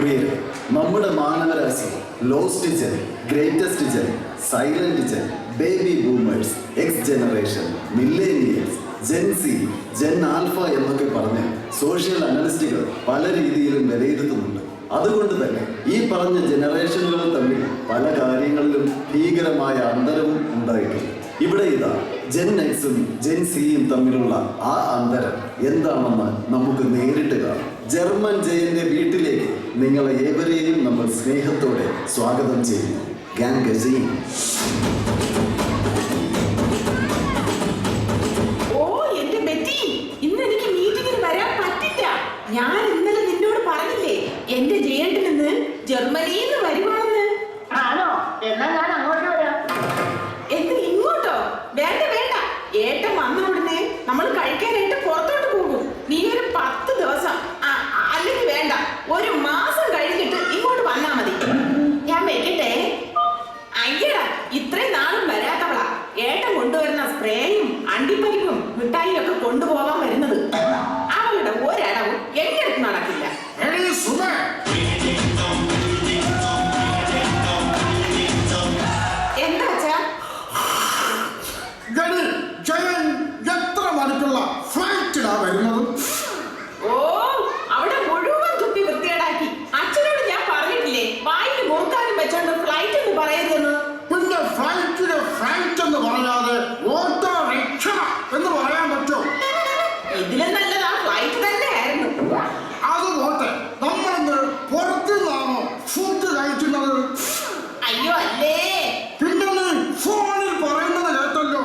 പ്രിയരെ, നമ്മുടെ മാനവരാശി lost gen, greatest gen, silent gen, baby boomers, X generation, millennials, gen Z, gen alpha എന്നൊക്കെ പറഞ്ഞ് സോഷ്യൽ അനലിസ്റ്റുകൾ പല രീതിയിലും വിലയിരുത്തുന്നുണ്ട്. അതുകൊണ്ട് തന്നെ ഈ പറഞ്ഞ ജനറേഷനുകൾ തമ്മിൽ പല കാര്യങ്ങളിലും ഭീകരമായ അന്തരവും ഉണ്ടായിട്ടുണ്ട്. ഇവിടെ ഇതാ ജെൻ എക്സും ജെൻ സിയും തമ്മിലുള്ള ആ അന്തരം എന്താണെന്ന് നമുക്ക് നേരിട്ട് കാണാം. ജർമ്മൻ ജയന്റെ വീട്ടിലേക്ക് നിങ്ങളെ ഏവരെയും നമ്മൾ സ്നേഹത്തോടെ സ്വാഗതം ചെയ്യുന്നു. ഗാങ് ഗസീൻ. ഞാൻ ഇന്നലെ നിന്നോട് പറഞ്ഞില്ലേ എന്റെ ജയേട്ടിൽ നിന്ന് ജർമ്മനിയിൽ നിന്ന് വരുവാണെന്ന്. ആണോ? എന്നാ ഞാൻ അങ്ങോട്ട് വരാം. എന്ത് ഇങ്ങോട്ടോ? വേണ്ട വേണ്ട, ഏട്ടൻ വന്ന ഉടനെ നമ്മൾ കഴിക്കാനായിട്ട് പുറത്തോട്ട് പോകും. നീ ഒരു 10 ദിവസം അല്ലെങ്കിൽ വേണ്ട 1 മാസം കഴിഞ്ഞിട്ട് ഇങ്ങോട്ട് വന്നാ മതി. ഞാൻ വെക്കട്ടെ. അയ്യടാ, ഇത്രയും നാളും വരാത്തവളാ ഏട്ടൻ കൊണ്ടുവരുന്ന സ്പ്രേയും അണ്ടിപ്പരിപ്പും മിഠായിയും ഒക്കെ കൊണ്ടുപോകാൻ വരുന്നത്. അവളുടെ ഒരടവും എന്റെ അടുത്ത് നടക്കില്ല. എന്താ വെച്ചാ എത്ര മണിക്കുള്ള ഫ്ലൈറ്റിലാ വരുന്നത്? ഓ, അവിടെ മുഴുവൻ തുപ്പി വൃത്തിയേടാക്കി. അച്ഛനോട് ഞാൻ പറഞ്ഞിട്ടില്ലേ വായിൽ മുറുക്കാനും വെച്ചോണ്ട് ഫ്ലൈറ്റ് എന്ന് പറയരുതെന്ന്. പിന്നെ ഫ്ലൈറ്റിന് ഫ്ലൈറ്റ് എന്ന് പറയാതെ ഓട്ടോറിക്ഷ എന്ന് പറയാൻ പറ്റോ? ഇതിലും നല്ലത് ആ ഫ്ലൈറ്റ് തന്നെ ആയിരുന്നു. അത് പോട്ടെ, നമ്മളിന്ന് പുറത്തുനിന്നാണോ ഫുഡ് കഴിക്കുന്നത്? അയ്യോ അല്ലേ, പിന്നെ നീ ഫോണിൽ പറയുന്നത് കേട്ടല്ലോ.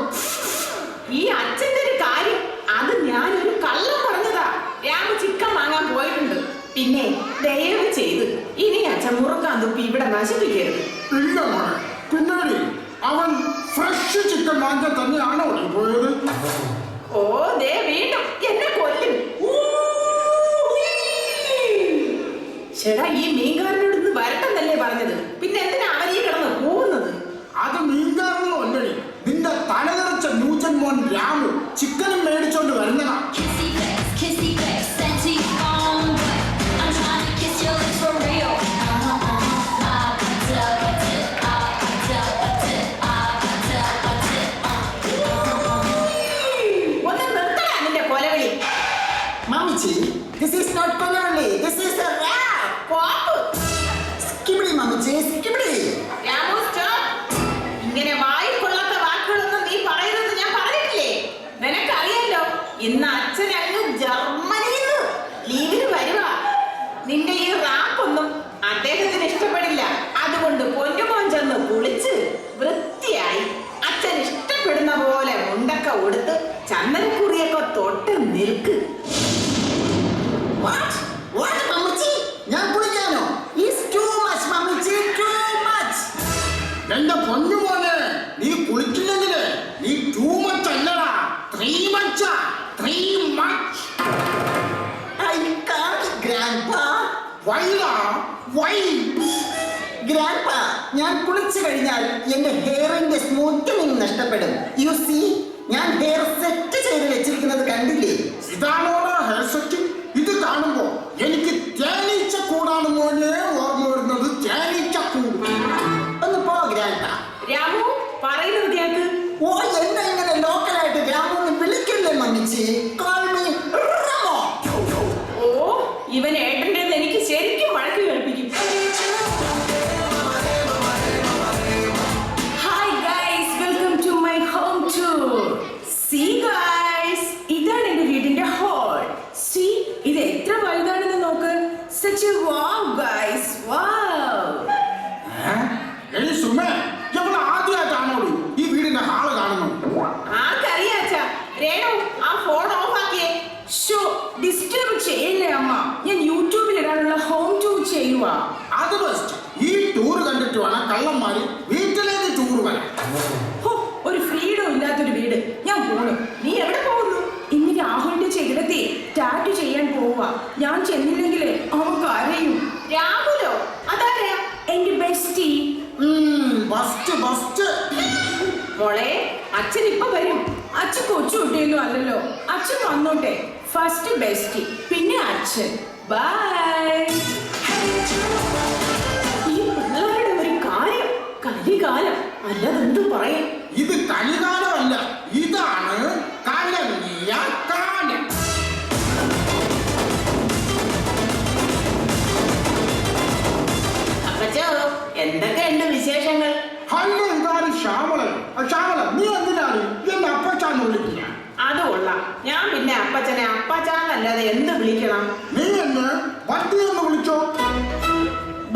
ഈ അച്ഛന്റെ ഒരു കാര്യം, അത് ഞാനൊരു കള്ളം പറഞ്ഞതാ. രാമു ചിക്കൻ വാങ്ങാൻ പോയിട്ടുണ്ട്. പിന്നെ ദയവ് ചെയ്ത് ഇനി അച്ഛൻ മുറുക്കാൻ തുപ്പി ഇവിടെ നശിപ്പിക്കരുത്. ഇല്ല മോനെ, പിന്നാടി അവൻ ഫ്രഷ് ചിക്കൻ വാങ്ങാൻ തന്നെയാണോ പോയത്? ഓ, ദേ വീണ്ടും എന്നെ കൊല്ലും. ചേട്ടാ, ഈ മീൻകാരനോട് ഇന്ന് വരട്ടെന്നല്ലേ പറഞ്ഞത്? പിന്നെ എന്തിനാ അവൻ ഈ കിടന്ന് പോകുന്നത്? അത് മീൻകാരനോ അല്ലടി, നിന്റെ തലതെറിച്ച ന്യൂജൻ മോൻ രാമു ചിക്കനും മേടിച്ചോണ്ട് വരുന്നതാ. This is not Konali. This is a rap. Pop. Skibidi, Mamichi, skibidi. Ramu, stop. ഇങ്ങനെ വായിൽ കൊള്ളാത്ത വാക്കുകളൊന്നും നീ പറയരുതെന്ന് ഞാൻ പറഞ്ഞിട്ടില്ലേ? നിനക്കറിയാലോ, ഇന്ന് അച്ഛൻ അങ്ങ് ജർമ്മനിയിൽ നിന്ന് ലീവിന് വരുവാ. നിന്റെ ഈ റാപ്പൊന്നും അദ്ദേഹത്തിന് ഇഷ്ടപ്പെടില്ല. അതുകൊണ്ട് പൊന്നുമോൻ ചെന്ന് കുളിച്ച് വൃത്തിയായി അച്ഛൻ ഇഷ്ടപ്പെടുന്ന പോലെ മുണ്ടൊക്കെ ഉടുത്ത് ചന്ദനക്കുറിയൊക്കെ തൊട്ട് നിൽക്ക്. What? What, Mamichi? ഞാൻ കുളിക്കാനോ? It's too much, Mamichi, too much. എന്റെ പൊന്നുമോനെ, നീ കുളിക്കില്ലെങ്കില് നീ too much അല്ലടാ, 3 much. I can't, Grandpa. Why? Grandpa, ഞാൻ കുളിച്ചു കഴിഞ്ഞാൽ എന്റെ ഹെയറിന്റെ സ്മൂത്തനിങ് നഷ്ടപ്പെടും. You see, ഞാൻ ഹെയർ സെറ്റ് ചെയ്ത് വെച്ചിരിക്കുന്നത് കണ്ടില്ലേ? ഇതാണോടാ ഹെയർ സെറ്റ്? ഇത് കാണുമ്പോ എനിക്ക് തേനീച്ച കൂടാണ് മോനെ ഓർമ്മ വരുന്നത്. തേനീച്ച കൂട്. ഒന്ന് പോ ഗ്രാൻഡ്പാ. രാമു, പറയുന്നത് കേൾക്ക്. ഓ, എന്നെ ഇങ്ങനെ ലോക്കലായിട്ട് രാമു എന്ന് വിളിക്കല്ലേ മമ്മിച്ചി? Call me Ramo. ഓ, ഇവൻ ഏട്ടൻ്റെ എനിക്ക് ശരിക്കും വഴക്ക് കേൾപ്പിക്കും. Hi guys, welcome to my home tour. See guys, ഇതാണ് എന്റെ വീടിന്റെ ഹോൾ. സീ, ഇത് എത്ര വലുതാണെന്ന് നോക്ക്. Such a wow guys, wow. എടി സുമേ, എവിടെ ആദ്യമായിട്ടാണോ ഈ വീടിന്റെ ഹാള് കാണുന്നത്? ആർക്കറിയാച്ചാ? രേണു, ആ ഫോൺ ഓഫ് ആക്കിയേ. ഷോ, ഡിസ്റ്റർബ് ചെയ്യല്ലേ അമ്മ. ഞാൻ യൂട്യൂബിൽ ഇടാനുള്ള ഹോം ടൂർ ചെയ്യുവാ. അത് ബെസ്റ്റ്. ഈ ടൂർ കണ്ടിട്ട് വേണം കള്ളന്മാര് വീട്ടിലേക്ക് ടൂർ വരാൻ. ഹോ, ഒരു ഫ്രീഡം ഇല്ലാത്തൊരു വീട്. ഞാൻ പോണു. നീ എവിടെ പോകുന്നു? ഇന്ന് രാഹുലിന്റെ ചെകിടത്തെ ടാറ്റു ചെയ്യാൻ പോവാ. ഞാൻ ചെന്നില്ലെങ്കിലേ അവൻ കരയും. രാഹുലോ? അതാരാ? എന്റെ ബെസ്റ്റി. ബസ്റ്റ്. മോളെ, അച്ഛൻ ഇപ്പൊ വരും. അച്ഛൻ കൊച്ചു കുട്ടിയൊന്നും അല്ലല്ലോ. അച്ഛൻ വന്നോട്ടെ. ഫസ്റ്റ് ബെസ്റ്റി, പിന്നെ അച്ഛൻ. ബൈ. കലികാലം അല്ലാതെന്ത് പറയും. ഇത് കലികാലമല്ല, ഇതാണ് കലങ്ങിയ കാലം. അപ്പച്ചോ, എന്തൊക്കെയുണ്ട് വിശേഷങ്ങൾ? ഹലോ, ഇതാണ് ശ്യാമള. ശ്യാമള, നീ എന്തിനാണ് എന്നെ അപ്പച്ചാന്ന് വിളിക്കുക? അത് കൊള്ളാം. ഞാൻ പിന്നെ അപ്പച്ചനെ അപ്പച്ചാന്നല്ലാതെ എന്ത് വിളിക്കണം? നീ എന്നെ വണ്ടി എന്ന് വിളിച്ചോ.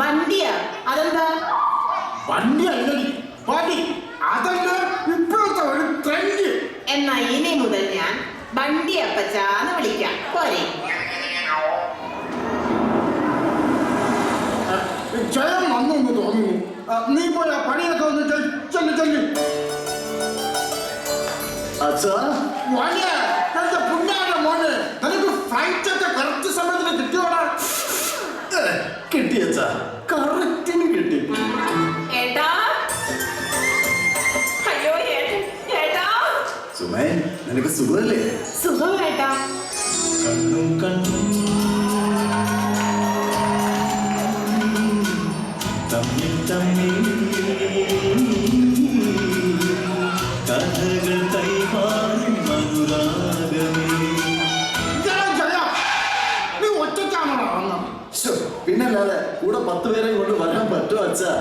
ബണ്ടിയ? അതെന്താ? വണ്ടി അല്ലടി, വടി. അതല്ല ഇപ്പോഴത്തെ ഒരു ട്രെൻഡ്. എന്നാ ഇനി മുതൽ ഞാൻ ബണ്ടി അപ്പച്ചാന്ന് വിളിക്കാം, പോരെ? ജയം വന്നു എന്ന് തോന്നുന്നു. നീ പോയ പണിയൊക്കെ ഒന്ന് ചെല്ലു. അച്ഛാ, മോനെ, എന്റെ പുണ്യാന്റെ മോനെ, നിനക്ക് ഫ്ലൈറ്റ് ഒക്കെ കറക്റ്റ് സമയത്തിന് കിട്ടിയോടാ? കിട്ടി അച്ഛാ, കറക്റ്റിന് കിട്ടി. ഏട്ടാ, അയ്യോ ഏട്ടാ. സുമേ, നിനക്ക് സുഖമല്ലേ? സുഖം ഏട്ടാ. കണ്ണും കണ്ണും തമ്മിൽ തമ്മിൽ കഥകൾ കൈമാറും അനുരാഗമേ. ജയ, നീ ഒറ്റയ്ക്കാണോടാ വന്നത്? പിന്നല്ലാതെ കൂടെ 10 പേരെയും കൊണ്ട് വരാൻ പറ്റുമോ അച്ഛാ?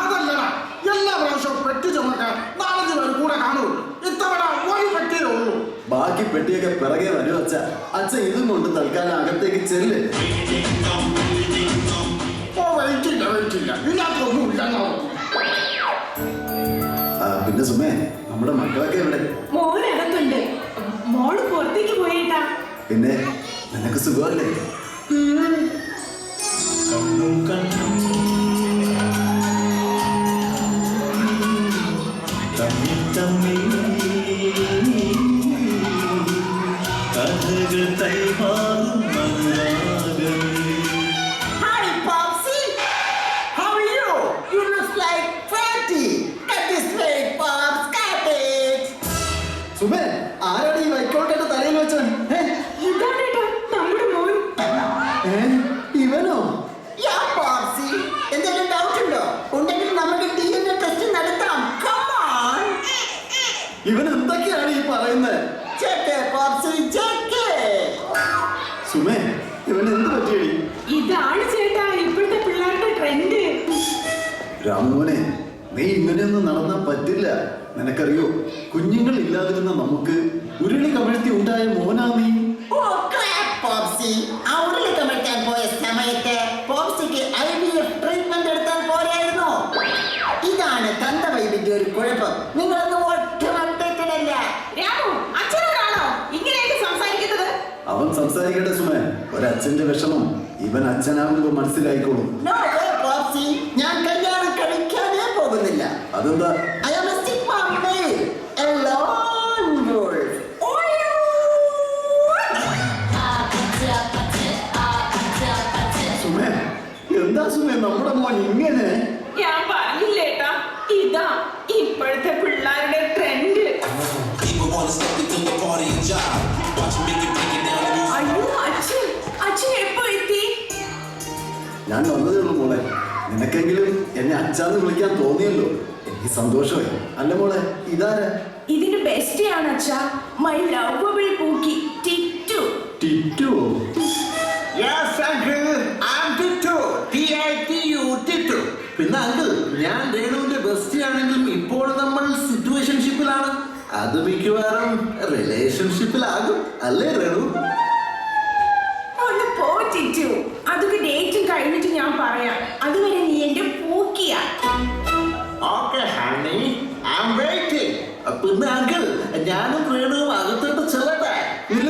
അതല്ലടാ, എല്ലാ പ്രാവശ്യവും പെട്ടി ചുമക്കാൻ 4-5 പേര് കൂടെ കാണുള്ളൂ. ഇത്തവണ ഒരു പെട്ടിയേ ഉള്ളൂ. ബാക്കി പെട്ടിയൊക്കെ പിറകെ വരും അച്ഛാ. അച്ഛൻ ഇതും കൊണ്ട് തൽക്കാലം അകത്തേക്ക് ചെല്ല്. വെയിറ്റില്ല, ഇതിനകത്തൊന്നും ഇല്ല. പിന്നെ സുമേ, നമ്മുടെ മക്കളൊക്കെ എവിടെ? മോനകത്തുണ്ട്, മോള് പുറത്തേക്ക് പോയേട്ടാ. പിന്നെ നിനക്ക് സുഖമല്ലേ? കണ്ണും കണ്ണും തമ്മിൽ തമ്മിൽ കഥകൾ കൈമാറും അനുരാഗമേ. Hi, Popsy. How are you? You look like fatty. Cut this way, Pops. Cut it. സുമേ, ആരാണ് ഈ വൈക്കോട്ടെ തലയിൽ വെച്ചവൻ? ഇതാണേട്ടാ നമ്മുടെ മോൻ. ഇവനോ? Yeah, Popsy. എന്തെങ്കിലും ഡൗട്ട് ഉണ്ടോ? ഉണ്ടെങ്കിൽ നമുക്ക് DNA ടെസ്റ്റ് നടത്താം. Come on. ഇവൻ എന്തൊക്കെയാണ് ഈ പറയുന്നത്? Check it, Popsy. Check it. സുമേ, ഇവന് എന്ത് പറ്റിയടി? ഇതാണ് ചേട്ടാ ഇപ്പോഴത്തെ പിള്ളേരുടെ ട്രെൻഡ്. രാമോനെ, നീ ഇങ്ങനെയൊന്നും നടന്നാൻ പറ്റില്ല. നിനക്കറിയോ, കുഞ്ഞുങ്ങൾ ഇല്ലാതിരുന്ന നമുക്ക് ഉരുളി കമിഴ്ത്തി ഉണ്ടായ മോനാ നീ. Oh, crap, Popsy. ആ ഉരുളി കമിഴ്ത്താൻ പോയ സമയത്ത് പോപ്സിക്ക് IVF ട്രീറ്റ്മെന്റ് എടുത്താൽ പോരായിരുന്നോ? ഇതാണ് തന്തവൈബിന്റെ ഒരു കുഴപ്പം. നിങ്ങളൊന്നും ഒട്ടും അപ്ഡേറ്റഡ് അല്ല. രാമു, അച്ഛനോടാണോ ഇങ്ങനെയൊക്കെ സംസാരിക്കുന്നത്? അവൻ സംസാരിക്കട്ടെ സുമേ. ഒരച്ഛന്റെ വിഷമം ഇവൻ അച്ഛനാകുമ്പോ മനസ്സിലായിക്കോളും. No way, Popsy. ഞാൻ കല്യാണം കഴിക്കാനേ പോകുന്നില്ല. അതെന്താ? I am a Sigma male, a lone wolf. സുമേ, എന്താ സുമേ നമ്മുടെ മോൻ ഇങ്ങനെ? ഞാൻ പറഞ്ഞില്ലേട്ടാ, ഇതാ ഇപ്പോഴത്തെ പിള്ളേരുടെ trend. People wanna step into the party and jive. Watch me make it break it down the music. അയ്യോ അച്ഛൻ എപ്പോ എത്തി? ഞാൻ വന്നതേ ഉള്ളൂ മോളെ. നിനക്കെങ്കിലും എന്നെ അച്ഛാന്ന് വിളിക്കാൻ തോന്നിയല്ലോ, എനിക്ക് സന്തോഷമായി. അല്ല മോളെ, ഇതാരാ? ഇതിന്റെ ബെസ്റ്റിയാണ് അച്ഛാ, മൈ ലവബിൾ പൂക്കി ടിറ്റു. ടിറ്റുവോ? Yes, uncle. I'm Tittu. T-I-T-U, Tittu. പിന്നെ അങ്കിൾ, ഞാൻ രേണുവിന്റെ ബെസ്റ്റി ആണെങ്കിലും ഇപ്പോൾ നമ്മൾ സിറ്റുവേഷൻഷിപ്പിലാണ്. അത് മിക്കവാറും റിലേഷൻഷിപ്പിലാകും, അല്ലേ രേണു? ഒന്ന് പോ ടിറ്റു, അതൊക്കെ ഡേറ്റും കഴിഞ്ഞിട്ട് ഞാൻ പറയാം. അതുവരെ നീ എന്റെ പൂക്കിയാ. Okay, honey. I'm waiting. പിന്നെ അങ്കിൾ, ഞാനും രേണുവും അകത്തോട്ട് ചെല്ലട്ടെ. നില്ല.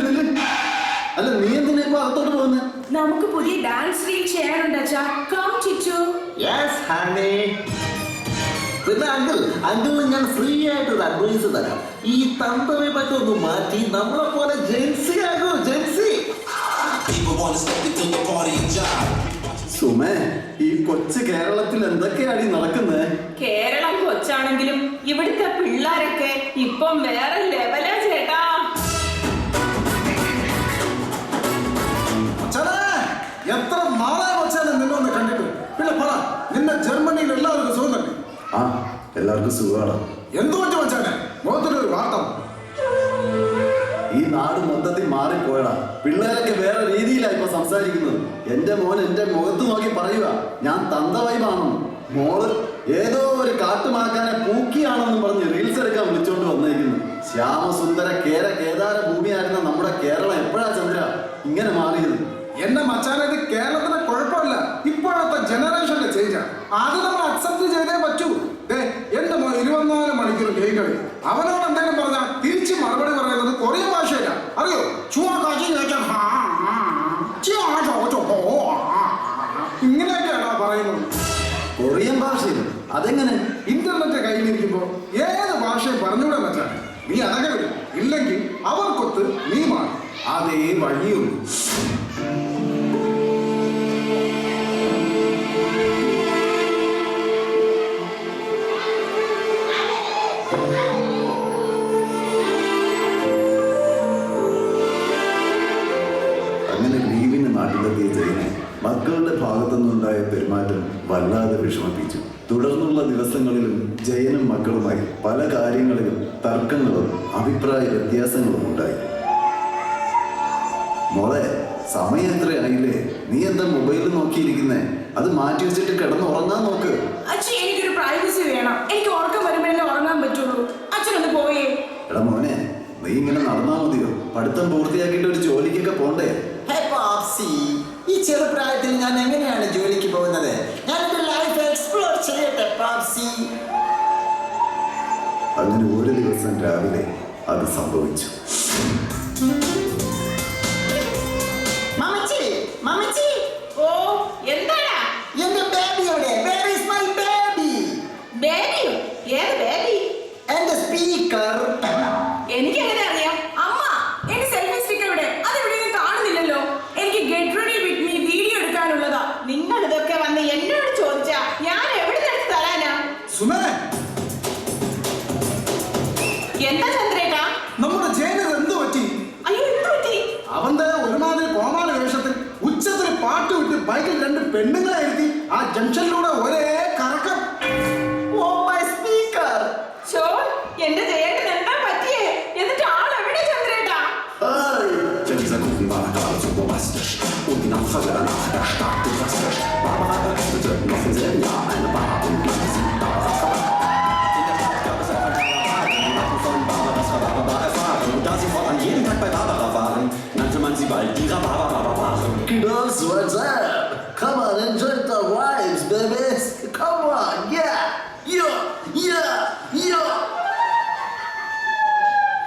അല്ല, നീ എന്തിനാ ഇപ്പൊ അകത്തോട്ട് പോകുന്നത്? നമുക്ക് പുതിയ ഡാൻസ് റീൽ ചെയ്യാനുണ്ട് അച്ഛാ. കം ടിറ്റു. Yes, honey. പിന്നെ അങ്കിളിന് ഞാൻ ഫ്രീ ആയിട്ട് ഒരു അഡ്വൈസ് തരാം. ഈ തന്തവെ പറ്റി ഒന്ന് മാറ്റി നമ്മളെ പോലെ Jency ആകൂ, Jency. People wanna step into the party and jive. സുമേ, ഈ കൊച്ചു കേരളത്തിൽ എന്തൊക്കെയാണ് ഈ നടക്കുന്നത്? കേരളം കൊച്ചാണെങ്കിലും ഇവിടുത്തെ പിള്ളേരൊക്കെ ഇപ്പം വേറെ ലെവലാ ചേട്ടാ. എത്ര നാളെ വെച്ചാലും നിന്നൊന്ന് കണ്ടിട്ട്. പിന്നെ പറ, നിന്നെ ജർമ്മനിയിൽ എല്ലാവർക്കും സുഖമല്ലേ? ആ എല്ലാവർക്കും സുഖമാണ്. എന്തു പറ്റി വെച്ചാനെ മുഖത്തൊരു വാർത്ത? ഈ നാട് മൊത്തത്തിൽ മാറിപ്പോയടാ. പിള്ളേരൊക്കെ വേറെ രീതിയിലാണ് ഇപ്പൊ സംസാരിക്കുന്നത്. എന്റെ മോൻ എന്റെ മുഖത്ത് നോക്കി പറയുക ഞാൻ തന്തവൈബാണെന്ന്. മോള് ഏതോ ഒരു കാട്ടുമാക്കാനെ പൂക്കിയാണെന്ന് പറഞ്ഞ് റീൽസ് എടുക്കാൻ വിളിച്ചോണ്ട് വന്നേക്കുന്നു. ശ്യാമസുന്ദര കേദാര ഭൂമിയായിരുന്ന നമ്മുടെ കേരളം എപ്പോഴാ ചന്ദ്ര ഇങ്ങനെ മാറിയത്? എന്റെ മച്ചാനെ, ഇത് കേരളത്തിന്റെ കുഴപ്പമില്ല, ഇപ്പോഴത്തെ ജനറേഷന്റെ ചേഞ്ചാണ്. അത് നമ്മൾ അക്സെപ്റ്റ് ചെയ്തേ പറ്റൂ. എന്റെ മോൻ 24 മണിക്കൂർ ഗെയിം കളി. അവനോട് എന്തെങ്കിലും പറഞ്ഞാൽ തിരിച്ച് മറുപടി പറയുന്നത് കൊറിയൻ ഭാഷയില്ല. അറിയോ? ഇങ്ങനെയൊക്കെയാണോ പറയുന്നത്? കൊറിയൻ ഭാഷയിൽ അതെങ്ങനെ? ഇന്റർനെറ്റ് കയ്യിലിരിക്കുമ്പോ ഏത് ഭാഷയും പറഞ്ഞൂടെ മച്ചാനെ. നീ അതൊക്കെ വരും, ഇല്ലെങ്കിൽ അവർക്കൊത്ത് നീ മാറും. അതേ വഴിയുള്ളൂ. അങ്ങനെ ലീവിന് നാട്ടിലെത്തിയ ജയനെ മക്കളുടെ ഭാഗത്തുനിന്നുണ്ടായ പെരുമാറ്റം വല്ലാതെ വിഷമിപ്പിച്ചു. തുടർന്നുള്ള ദിവസങ്ങളിലും ജയനും മക്കളുമായി പല കാര്യങ്ങളിലും തർക്കങ്ങളും അഭിപ്രായ വ്യത്യാസങ്ങളും ഉണ്ടായി. മോളെ, സമയം എത്രയായില്ലേ? നീ എന്താ മൊബൈൽ നോക്കിയിരിക്കുന്നേ? അത് മാറ്റി വെച്ചിട്ട് കിടന്നുറങ്ങാൻ നോക്ക്. അച്ഛൻ, എനിക്കൊരു പ്രൈവസി വേണം. എനിക്ക് ഉറക്കം വരുമ്പോഴല്ലേ ഉറങ്ങാൻ പറ്റുള്ളൂ. അച്ഛനൊന്ന് പോയേ. എടാ മോനെ, നീ ഇങ്ങനെ നടന്നാ മതിയോ? പഠിത്തം പൂർത്തിയാക്കിയിട്ട് ഒരു ജോലിക്കൊക്കെ പോണ്ടേ? ഈ ചെറുപ്രായത്തിൽ ഞാൻ എങ്ങനെയാണ് ജോലിക്ക് പോകുന്നത്? ഞാൻ എന്റെ ലൈഫ് എക്സ്പ്ലോർ ചെയ്യട്ടെ പാപ്സി. അങ്ങനെ ഒരു ദിവസം രാവിലെ അത് സംഭവിച്ചു. മമ്മച്ചി, മമ്മച്ചി, ഓ എന്താടാ? എന്റെ ബേബി എവിടെ? Where is my baby? ബേബിയോ? ഏത് ബേബി? എന്റെ സ്പീക്കർ. എനിക്ക് എങ്ങനെ അറിയാം? അമ്മ, എന്റെ സെൽഫി സ്റ്റിക്ക് എവിടെ? അതെവിടെയും കാണുന്നില്ലല്ലോ. എനിക്ക് get ready with me video എടുക്കാനുള്ളതാ. നിങ്ങൾ ഇതൊക്കെ വന്ന് എന്നോട് ചോദിച്ചാ ഞാൻ എവിടെ നിന്ന് തരാനാ? സുമേ, എന്താ ചന്ദ്രേട്ടാ? നമ്മുടെ ജയന് എന്ത് പറ്റി? അയ്യോ, എന്ത് പറ്റി? അവന്റെ ഒരുമാതിരി കോമാളി വേഷത്തിൽ ഉച്ചത്തിൽ പാട്ട് വിട്ട് ബൈക്കിൽ 2 പെണ്ണുങ്ങളെ എഴുതി ആ ജംഗ്ഷനിലൂടെ ഒരേ കറക്കം. Oh my speaker. ഷോ, എന്റെ ജയേട്ടൻ എന്താ പറ്റിയേ? എന്നിട്ട് ആൾ എവിടെ ചന്ദ്രേട്ടാ? Ja, dieser Kuchen war gerade so bombastisch und die Nachfrage danach erstarkt drastisch. Barbara eröffnete noch im selben Jahr eine Bar und nannte sie Barbaras Rabatt. In der Stadt gab es ein paar Tage, die Nacken von Barbaras Rabatt war erfahren. Und da sie fortan jeden Tag bei Barbara waren, nannte man sie bald die Rhabarber-Barbaren. Kiddos, what's up? Come on, enjoy the vibes, babies. Come on, yeah, yeah, yeah, yeah.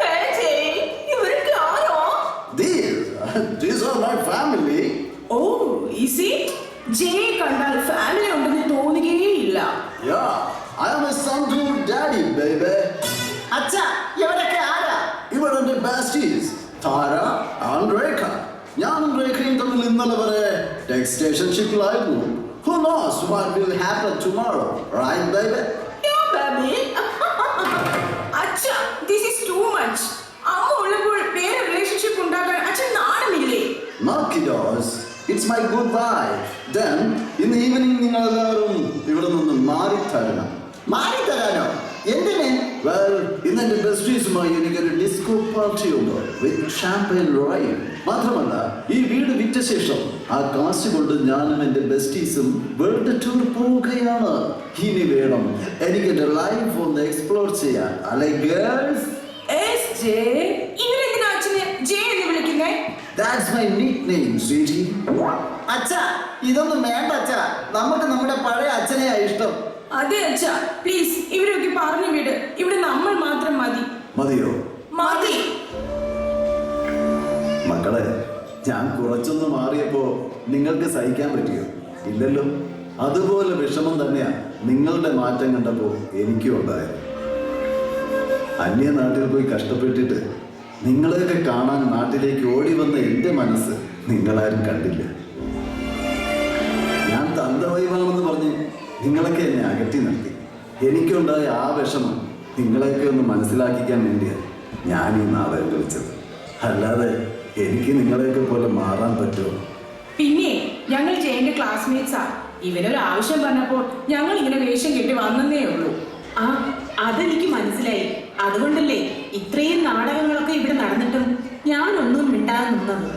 Hey Jay, ഇവരൊക്കെ ആരോ? These are my family. Oh, easy. ജയെ കണ്ടാൽ family ഉണ്ടെന്ന് തോന്നുകയേയില്ല. Yeah, I am a son to daddy, baby. അച്ഛ, ഇവരൊക്കെ ആരാ? ഇവിടെ എന്റെ besties, താര and രേഖ. ഞാനും രേഖയും തമ്മിൽ ഇന്നലെ വരെ ടെക്സ്റ്റേഷൻഷിപ്പിലായിരുന്നു. Who knows what will happen tomorrow, right, baby? No, baby. അച്ഛ, this is too much. അമ്മ ഉള്ളപ്പോൾ വേറെ റിലേഷൻഷിപ്പ് ഉണ്ടാക്കാൻ അച്ഛൻ നാണമില്ലേ? No, kiddos. It's my good vibe. Then, in the evening നിങ്ങൾ എല്ലാവരും ഇവിടെ നിന്ന് മാറിത്തരണം. മാറിത്തരാനോ? എന്തിന്? Well, ഇന്ന് എന്റെ ബെസ്റ്റീസുമായി എനിക്കൊരു ഡിസ്കോ പാർട്ടി ഉണ്ട് വിത്ത് ഷാമ്പയിൻ റൈൻ. മാത്രമല്ല, ഈ വീട് വിറ്റ ശേഷം ആ കാശ് കൊണ്ട് ഞാനും എന്റെ ബെസ്റ്റീസും വേൾഡ് ടൂർ പോവുകയാണ്. ഇനി വേണം എനിക്ക് എന്റെ ലൈഫ് ഒന്ന് എക്സ്പ്ലോർ ചെയ്യാൻ. അല്ലെ ഗേൾസ്? ഇവരെന്തിനാ അച്ഛനെ ജെ എന്ന് വിളിക്കുന്നേ? That's my nickname, sweetie. അച്ഛ, ഇതൊന്നും വേണ്ട അച്ഛ. നമുക്ക് നമ്മുടെ പഴയ അച്ഛനെയാ ഇഷ്ടം. അതെ അച്ഛ, പ്ലീസ് ഇവരൊക്കെ പറഞ്ഞു വിട്. ഇവിടെ നമ്മൾ മാത്രം മതി. മതിയോ? മതി. മക്കളെ, ഞാൻ കുറച്ചൊന്ന് മാറിയപ്പോ നിങ്ങൾക്ക് സഹിക്കാൻ പറ്റിയോ? ഇല്ലല്ലോ. അതുപോലെ വിഷമം തന്നെയാ നിങ്ങളുടെ മാറ്റം കണ്ടപ്പോ എനിക്കും ഉണ്ടായത്. അന്യനാട്ടിൽ പോയി കഷ്ടപ്പെട്ടിട്ട് നിങ്ങളെയൊക്കെ കാണാൻ നാട്ടിലേക്ക് ഓടി വന്ന എൻ്റെ മനസ്സ് നിങ്ങളാരും കണ്ടില്ല. ഞാൻ തന്തവൈവാണെന്ന് പറഞ്ഞ് നിങ്ങളൊക്കെ എന്നെ അകറ്റി നിർത്തി. എനിക്കുണ്ടായ ആ വിഷമം നിങ്ങളെയൊക്കെ ഒന്ന് മനസ്സിലാക്കിക്കാൻ വേണ്ടിയാണ് ഞാൻ ഈ നാടകം കളിച്ചത്. അല്ലാതെ എനിക്ക് നിങ്ങളെയൊക്കെ പോലെ മാറാൻ പറ്റുമോ? പിന്നെ ഞങ്ങൾ ജയന്റെ ക്ലാസ്മേറ്റ്സാ. ഇവനൊരു ആവശ്യം പറഞ്ഞപ്പോൾ ഞങ്ങൾ ഇങ്ങനെ വേഷം കെട്ടി വന്നേ ഉള്ളൂ. ആ അതെനിക്ക് മനസ്സിലായി. അതുകൊണ്ടല്ലേ ഇത്രയും നാടകങ്ങളൊക്കെ ഇവിടെ നടന്നിട്ടും ഞാനൊന്നും മിണ്ടാതെ നിന്നത്.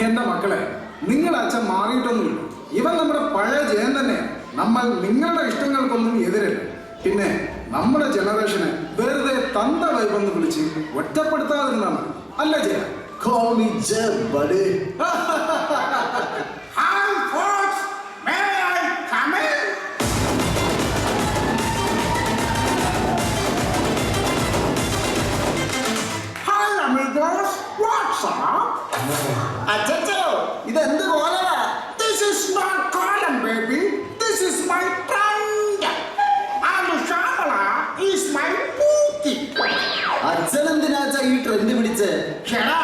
എന്റെ മക്കളെ, നിങ്ങളുടെ അച്ഛൻ മാറിയിട്ടൊന്നുമില്ല. ഇവൻ നമ്മുടെ പഴയ ജയൻ തന്നെയാണ്. നമ്മൾ നിങ്ങളുടെ ഇഷ്ടങ്ങൾക്കൊന്നും എതിരല്ല. പിന്നെ നമ്മുടെ ജനറേഷനെ വെറുതെ തന്ത വൈബെന്ന് വിളിച്ച് ഒറ്റപ്പെടുത്താതിരുന്നാണ്. അല്ല Jaya? Call me Jeb, buddy. Hi folks, may I come in? Hi amigos, what's up? അച്ചോ, ഇതെന്ത് കോലമാ? This is not column, baby. This is my trunk. And Shamala is my booty. അച്ഛൻ എന്തിനാച്ചാ ഈ ട്രെൻഡ് പിടിച്ച്? ചേടാ,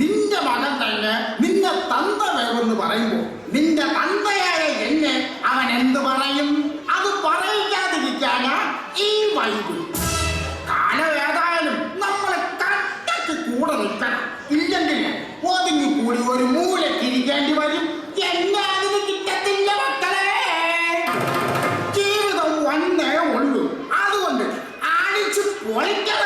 നിന്റെ മകൻ തന്നെ നിന്നെ തന്ത വേവെന്ന് പറയുമ്പോ നിന്റെ തന്തയായ എന്നെ അവൻ എന്ത് പറയും? അത് പറയിക്കാതിരിക്കാനാ ഈ വൈബ്. കാലം ഏതായാലും നമ്മളെ കട്ടക്ക് കൂടെ നിൽക്കണം. ഇല്ലെങ്കിൽ ഒതുങ്ങി കൂടി ഒരു മൂലക്കിരിക്കേണ്ടി വരും. എന്നെ അതിന് കിട്ടത്തില്ല മക്കളെ. ജീവിതം ഒന്നേ ഉള്ളൂ. അതുകൊണ്ട് അടിച്ചു പൊളിക്കണ.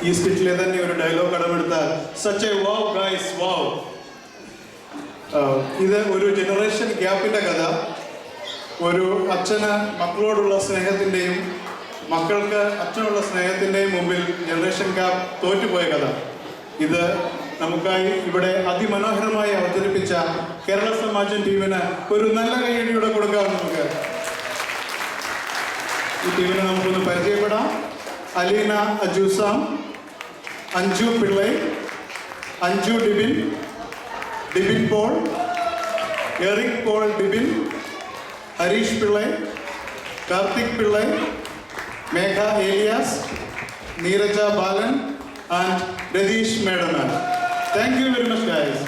ഈ സ്കിറ്റിലെ തന്നെ ഒരു ഡയലോഗ് കടമെടുത്താൽ such a wow guys wow. ഇത് ഒരു ജനറേഷൻ ഗ്യാപ്പിന്റെ കഥ. ഒരു അച്ഛന് മക്കളോടുള്ള സ്നേഹത്തിന്റെയും മക്കൾക്ക് അച്ഛനുള്ള സ്നേഹത്തിന്റെയും മുമ്പിൽ ജനറേഷൻ ഗ്യാപ്പ് തോറ്റുപോയ കഥ. ഇത് നമുക്കായി ഇവിടെ അതിമനോഹരമായി അവതരിപ്പിച്ച കേരള സമാജം ടീമിന് ഒരു നല്ല കൈയടിയുടെ കൊടുക്കാം. നമുക്ക് ഈ ടീമിനെ നമുക്കൊന്ന് പരിചയപ്പെടാം. Aleena Ajusam, Anju Pillai, Anju Dibin, Dibin Paul, Eric Paul Dibin, Harish Pillai, Karthik Pillai, Megha Elias, Neeraja Balan and Ratheesh Medanan. Thank you very much guys.